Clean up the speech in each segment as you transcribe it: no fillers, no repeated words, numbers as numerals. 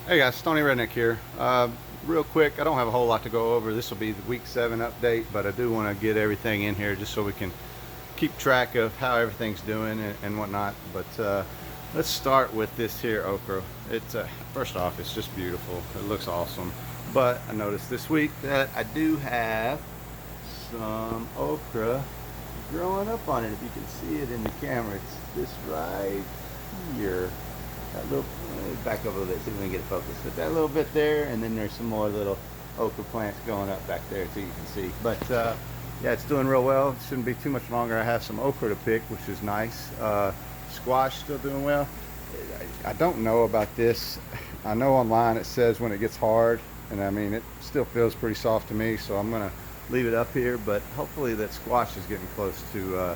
Hey guys, Stony Redneck here. Real quick, I don't have a whole lot to go over. This will be the week 7 update, but I do want to get everything in here just so we can keep track of how everything's doing and whatnot. But let's start with this here okra. It's first off, it's just beautiful. It looks awesome. But I noticed this week that I do have some okra growing up on it. If you can see it in the camera, it's this right here. That little, back up a little bit, see if we can get it focused. But that little bit there, and then there's some more little okra plants going up back there too, you can see. But yeah, it's doing real well. It shouldn't be too much longer. I have some okra to pick, which is nice. Squash still doing well. I don't know about this. I know online it says when it gets hard, and I mean, it still feels pretty soft to me, so I'm gonna leave it up here, but hopefully that squash is getting close to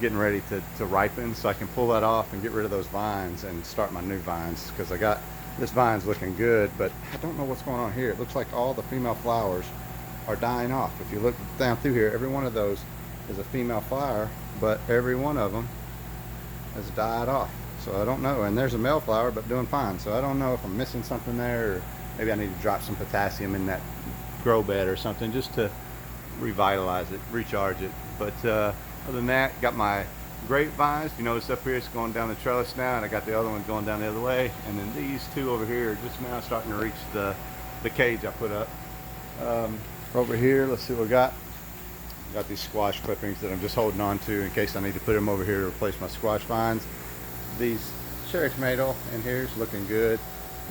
getting ready to ripen, so I can pull that off and get rid of those vines and start my new vines, because I got this vine's looking good, but I don't know what's going on here. It looks like all the female flowers are dying off. If you look down through here, every one of those is a female flower, but every one of them has died off. So I don't know, and there's a male flower but doing fine, so I don't know if I'm missing something there, or maybe I need to drop some potassium in that grow bed or something just to revitalize it, recharge it. But other than that, got my grapevines. You notice up here it's going down the trellis now, and I got the other one going down the other way. And then these two over here are just now starting to reach the cage I put up. Over here, let's see what we got. Got these squash clippings that I'm just holding on to in case I need to put them over here to replace my squash vines. These cherry tomato in here is looking good.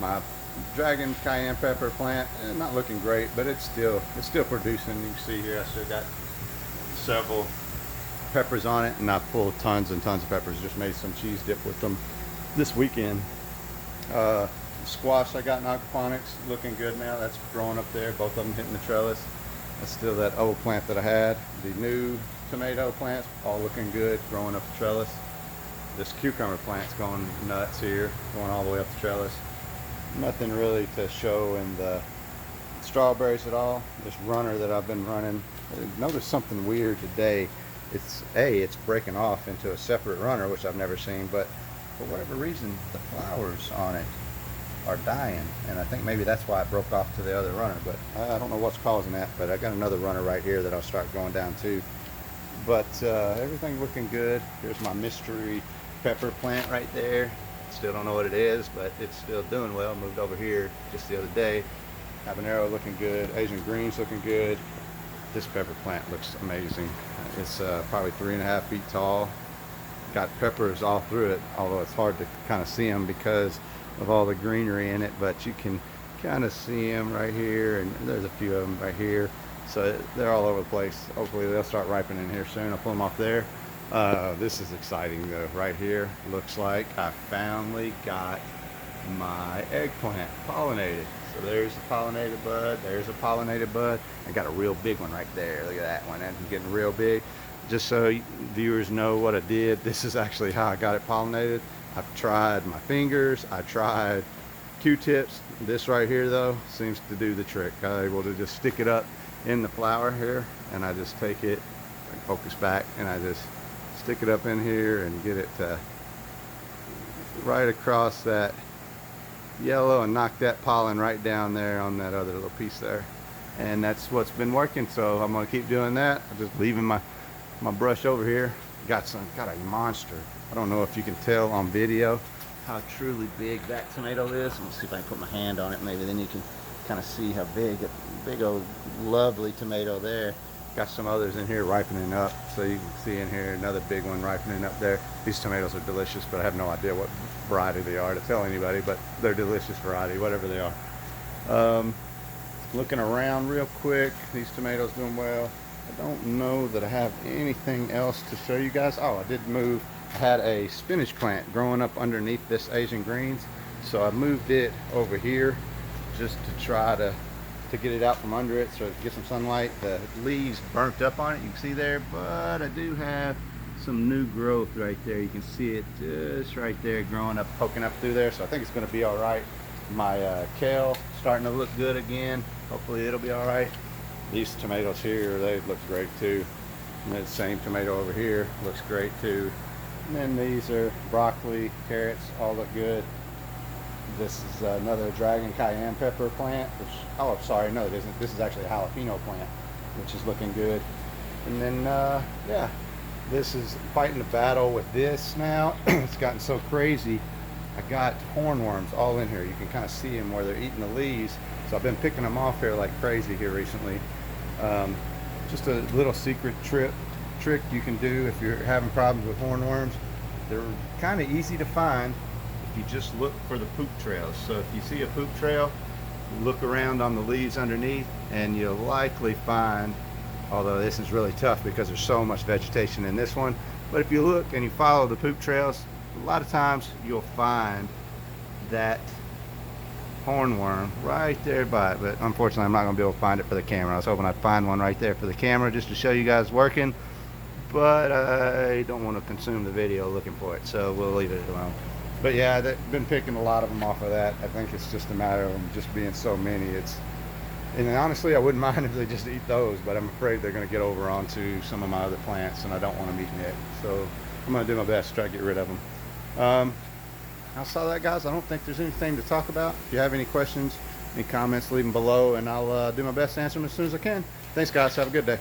My dragon cayenne pepper plant, not looking great, but it's still producing. You can see here I still got several peppers on it, and I pulled tons and tons of peppers. Just made some cheese dip with them this weekend. Squash I got in aquaponics, looking good now. That's growing up there, both of them hitting the trellis. That's still that old plant that I had. The new tomato plants all looking good, growing up the trellis. This cucumber plant's going nuts here, going all the way up the trellis. Nothing really to show in the strawberries at all. This runner that I've been running, I noticed something weird today. It's breaking off into a separate runner, which I've never seen, but for whatever reason the flowers on it are dying, and I think maybe that's why it broke off to the other runner, but I don't know what's causing that. But I got another runner right here that I'll start going down to. But everything looking good. Here's my mystery pepper plant right there. Still don't know what it is, but it's still doing well. Moved over here just the other day. Habanero looking good. Asian greens looking good. This pepper plant looks amazing. It's probably 3.5 feet tall. Got peppers all through it, although it's hard to kind of see them because of all the greenery in it, but you can kind of see them right here, and there's a few of them right here. So they're all over the place. Hopefully they'll start ripening here soon. I'll pull them off there. This is exciting though. Right here, looks like I finally got my eggplant pollinated. So there's a pollinated bud, there's a pollinated bud. I got a real big one right there. Look at that one, that's getting real big. Just so viewers know what I did, this is actually how I got it pollinated. I've tried my fingers, I tried Q-tips. This right here though seems to do the trick. I'm able to just stick it up in the flower here, and I just take it, focus back, and I just stick it up in here and get it right across that yellow and knock that pollen right down there on that other little piece there. And that's what's been working, so I'm gonna keep doing that. I'm just leaving my brush over here. Got a monster. I don't know if you can tell on video how truly big that tomato is. Let me see if I can put my hand on it, maybe then you can kind of see how big old lovely tomato there. Got some others in here ripening up, so you can see in here another big one ripening up there. These tomatoes are delicious, but I have no idea what variety they are to tell anybody, but they're delicious variety, whatever they are. Looking around real quick, these tomatoes doing well. I don't know that I have anything else to show you guys. Oh, I did move. I had a spinach plant growing up underneath this Asian greens, so I moved it over here just to try to get it out from under it so it get some sunlight. The leaves burnt up on it, you can see there, but I do have some new growth right there. You can see it just right there growing up, poking up through there, so I think it's going to be all right. My kale starting to look good again. Hopefully it'll be all right. These tomatoes here, they look great too. And the same tomato over here looks great too. And then these are broccoli, carrots, all look good. This is another dragon cayenne pepper plant, which, oh, sorry, no, it isn't. This is actually a jalapeno plant, which is looking good. And then, yeah, this is fighting the battle with this now. It's gotten so crazy. I got hornworms all in here. You can kind of see them where they're eating the leaves. So I've been picking them off here like crazy here recently. Just a little secret trick you can do if you're having problems with hornworms. They're kind of easy to find if you just look for the poop trails. So if you see a poop trail, look around on the leaves underneath and you'll likely find, although this is really tough because there's so much vegetation in this one, but if you look and you follow the poop trails, a lot of times you'll find that hornworm right there by it. But unfortunately I'm not going to be able to find it for the camera. I was hoping I'd find one right there for the camera just to show you guys working, but I don't want to consume the video looking for it, so we'll leave it alone. But yeah, I've been picking a lot of them off of that. I think it's just a matter of them just being so many. And honestly, I wouldn't mind if they just eat those, but I'm afraid they're going to get over onto some of my other plants, and I don't want them eating it. So I'm going to do my best to try to get rid of them. Outside of that, guys, I don't think there's anything to talk about. If you have any questions, any comments, leave them below, and I'll do my best to answer them as soon as I can. Thanks, guys. Have a good day.